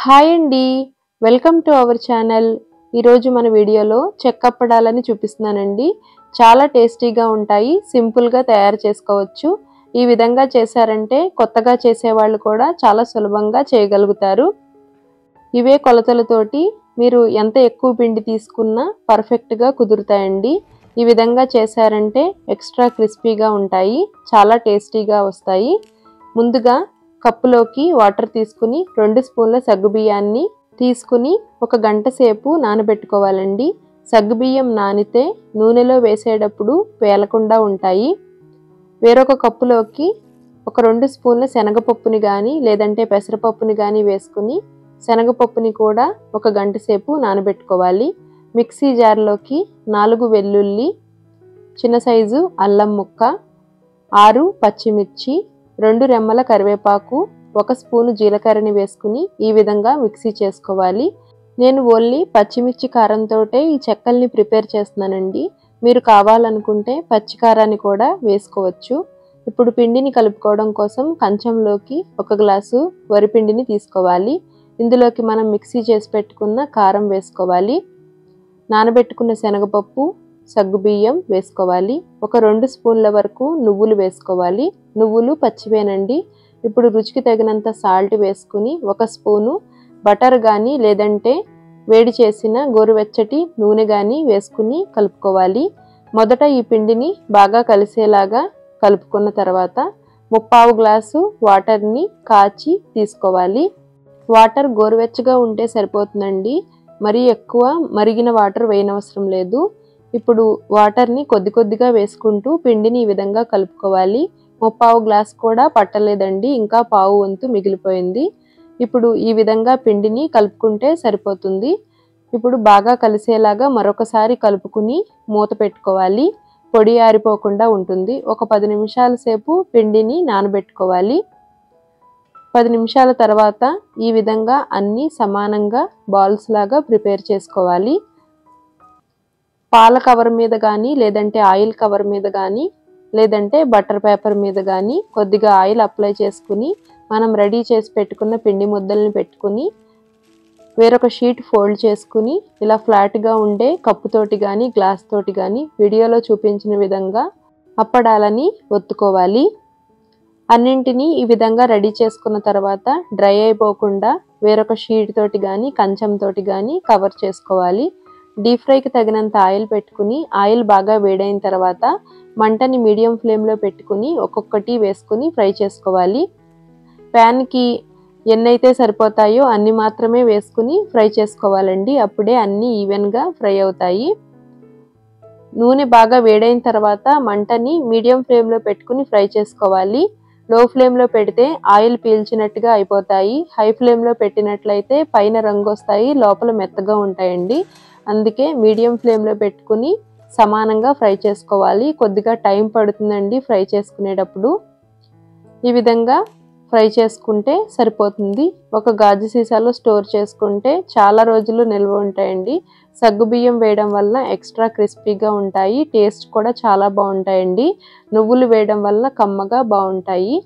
Hi అండి, welcome to our channel. ఈరోజు మన వీడియోలో చెక్కప్పడాలని చూపిస్తున్నానండి. చాలా టేస్టీగా ఉంటాయి, సింపుల్గా తయారు చేసుకోవచ్చు. ఈ విధంగా చేశారంటే కొత్తగా చేసేవాళ్ళు కూడా చాలా సులభంగా చేయగలుగుతారు. ఇవే కొలతలతోటి మీరు ఎంత ఎక్కువ పిండి తీసుకున్నా పర్ఫెక్ట్గా కుదురుతాయండి. ఈ విధంగా చేశారంటే ఎక్స్ట్రా క్రిస్పీగా ఉంటాయి, చాలా టేస్టీగా వస్తాయి. ముందుగా కప్పులోకి వాటర్ తీసుకుని 2 స్పూన్ల సగ్గుబియ్యాన్ని తీసుకుని 1 గంట సేపు నానబెట్టుకోవాలండి. సగ్గుబియ్యం నానితే నూనెలో వేసేటప్పుడు పేలకుండా ఉంటాయి. వేరొక కప్పులోకి ఒక 2 స్పూన్ల శనగపప్పుని కానీ లేదంటే పెసరపప్పుని కానీ వేసుకుని శనగపప్పుని కూడా 1 గంట సేపు నానబెట్టుకోవాలి. మిక్సీ జార్లోకి 4 వెల్లుల్లి, చిన్న సైజు అల్లం ముక్క, 6 పచ్చిమిర్చి, 2 రెమ్మల కరివేపాకు, 1 స్పూను జీలకర్రని వేసుకుని ఈ విధంగా మిక్సీ చేసుకోవాలి. నేను ఓన్లీ పచ్చిమిర్చి కారంతోటే ఈ చెక్కల్ని ప్రిపేర్ చేస్తున్నానండి. మీరు కావాలనుకుంటే పచ్చికారాన్ని కూడా వేసుకోవచ్చు. ఇప్పుడు పిండిని కలుపుకోవడం కోసం కంచంలోకి 1 గ్లాసు వరిపిండిని తీసుకోవాలి. ఇందులోకి మనం మిక్సీ చేసి పెట్టుకున్న కారం వేసుకోవాలి. నానబెట్టుకున్న శనగపప్పు, సగ్గుబియ్యం వేసుకోవాలి. ఒక 2 స్పూన్ల వరకు నువ్వులు వేసుకోవాలి. నువ్వులు పచ్చివేనండి. ఇప్పుడు రుచికి తగినంత సాల్ట్ వేసుకుని 1 స్పూను బటర్ కానీ లేదంటే వేడి చేసిన గోరువెచ్చటి నూనె కానీ వేసుకుని కలుపుకోవాలి. మొదట ఈ పిండిని బాగా కలిసేలాగా కలుపుకున్న తర్వాత 3/4 గ్లాసు వాటర్ని కాచి తీసుకోవాలి. వాటర్ గోరువెచ్చగా ఉంటే సరిపోతుందండి, మరీ ఎక్కువ మరిగిన వాటర్ వేయనవసరం లేదు. ఇప్పుడు వాటర్ని కొద్ది కొద్దిగా వేసుకుంటూ పిండిని ఈ విధంగా కలుపుకోవాలి. 3/4 గ్లాస్ కూడా పట్టలేదండి, ఇంకా పావు వంతు మిగిలిపోయింది. ఇప్పుడు ఈ విధంగా పిండిని కలుపుకుంటే సరిపోతుంది. ఇప్పుడు బాగా కలిసేలాగా మరొకసారి కలుపుకుని మూత పెట్టుకోవాలి. పొడి ఆరిపోకుండా ఉంటుంది. ఒక 10 నిమిషాల సేపు పిండిని నానబెట్టుకోవాలి. 10 నిమిషాల తర్వాత ఈ విధంగా అన్నీ సమానంగా బాల్స్ లాగా ప్రిపేర్ చేసుకోవాలి. పాల కవర్ మీద కానీ లేదంటే ఆయిల్ కవర్ మీద కానీ లేదంటే బటర్ పేపర్ మీద కానీ కొద్దిగా ఆయిల్ అప్లై చేసుకుని మనం రెడీ చేసి పెట్టుకున్న పిండి ముద్దల్ని పెట్టుకుని వేరొక షీట్ ఫోల్డ్ చేసుకుని ఇలా ఫ్లాట్గా ఉండే కప్పుతోటి కానీ గ్లాస్ తోటి కానీ వీడియోలో చూపించిన విధంగా అప్పడాలని ఒత్తుకోవాలి. అన్నింటినీ ఈ విధంగా రెడీ చేసుకున్న తర్వాత డ్రై అయిపోకుండా వేరొక షీట్ తోటి కానీ కంచం తోటి కానీ కవర్ చేసుకోవాలి. డీప్ ఫ్రైకి తగినంత ఆయిల్ పెట్టుకుని ఆయిల్ బాగా వేడైన తర్వాత మంటని మీడియం ఫ్లేమ్లో పెట్టుకుని ఒక్కొక్కటి వేసుకుని ఫ్రై చేసుకోవాలి. ప్యాన్కి ఎన్నైతే సరిపోతాయో అన్ని మాత్రమే వేసుకుని ఫ్రై చేసుకోవాలండి, అప్పుడే అన్నీ ఈవెన్గా ఫ్రై అవుతాయి. నూనె బాగా వేడైన తర్వాత మంటని మీడియం ఫ్లేమ్లో పెట్టుకుని ఫ్రై చేసుకోవాలి. లో ఫ్లేమ్లో పెడితే ఆయిల్ పీల్చినట్టుగా అయిపోతాయి. హై ఫ్లేమ్లో పెట్టినట్లయితే పైన రంగు వస్తాయి, లోపల మెత్తగా ఉంటాయండి. అందుకే మీడియం ఫ్లేమ్లో పెట్టుకుని సమానంగా ఫ్రై చేసుకోవాలి. కొద్దిగా టైం పడుతుందండి ఫ్రై చేసుకునేటప్పుడు. ఈ విధంగా ఫ్రై చేసుకుంటే సరిపోతుంది. ఒక గాజు సీసాలో స్టోర్ చేసుకుంటే చాలా రోజులు నిల్వ ఉంటాయండి. సగ్గుబియ్యం వేయడం వల్ల ఎక్స్ట్రా క్రిస్పీగా ఉంటాయి, టేస్ట్ కూడా చాలా బాగుంటాయండి. నువ్వులు వేయడం వల్ల కమ్మగా బాగుంటాయి.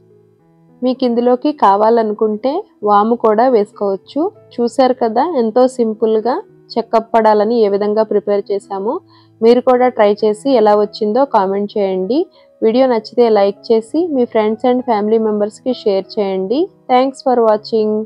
మీకు ఇందులోకి కావాలనుకుంటే వాము కూడా వేసుకోవచ్చు. చూశారు కదా ఎంతో సింపుల్గా చెక్కప్పడాలని ఏ విధంగా ప్రిపేర్ చేశామో. మీరు కూడా ట్రై చేసి ఎలా వచ్చిందో కామెంట్ చేయండి. వీడియో నచ్చితే లైక్ చేసి మీ ఫ్రెండ్స్ అండ్ ఫ్యామిలీ మెంబర్స్కి షేర్ చేయండి. Thanks for watching.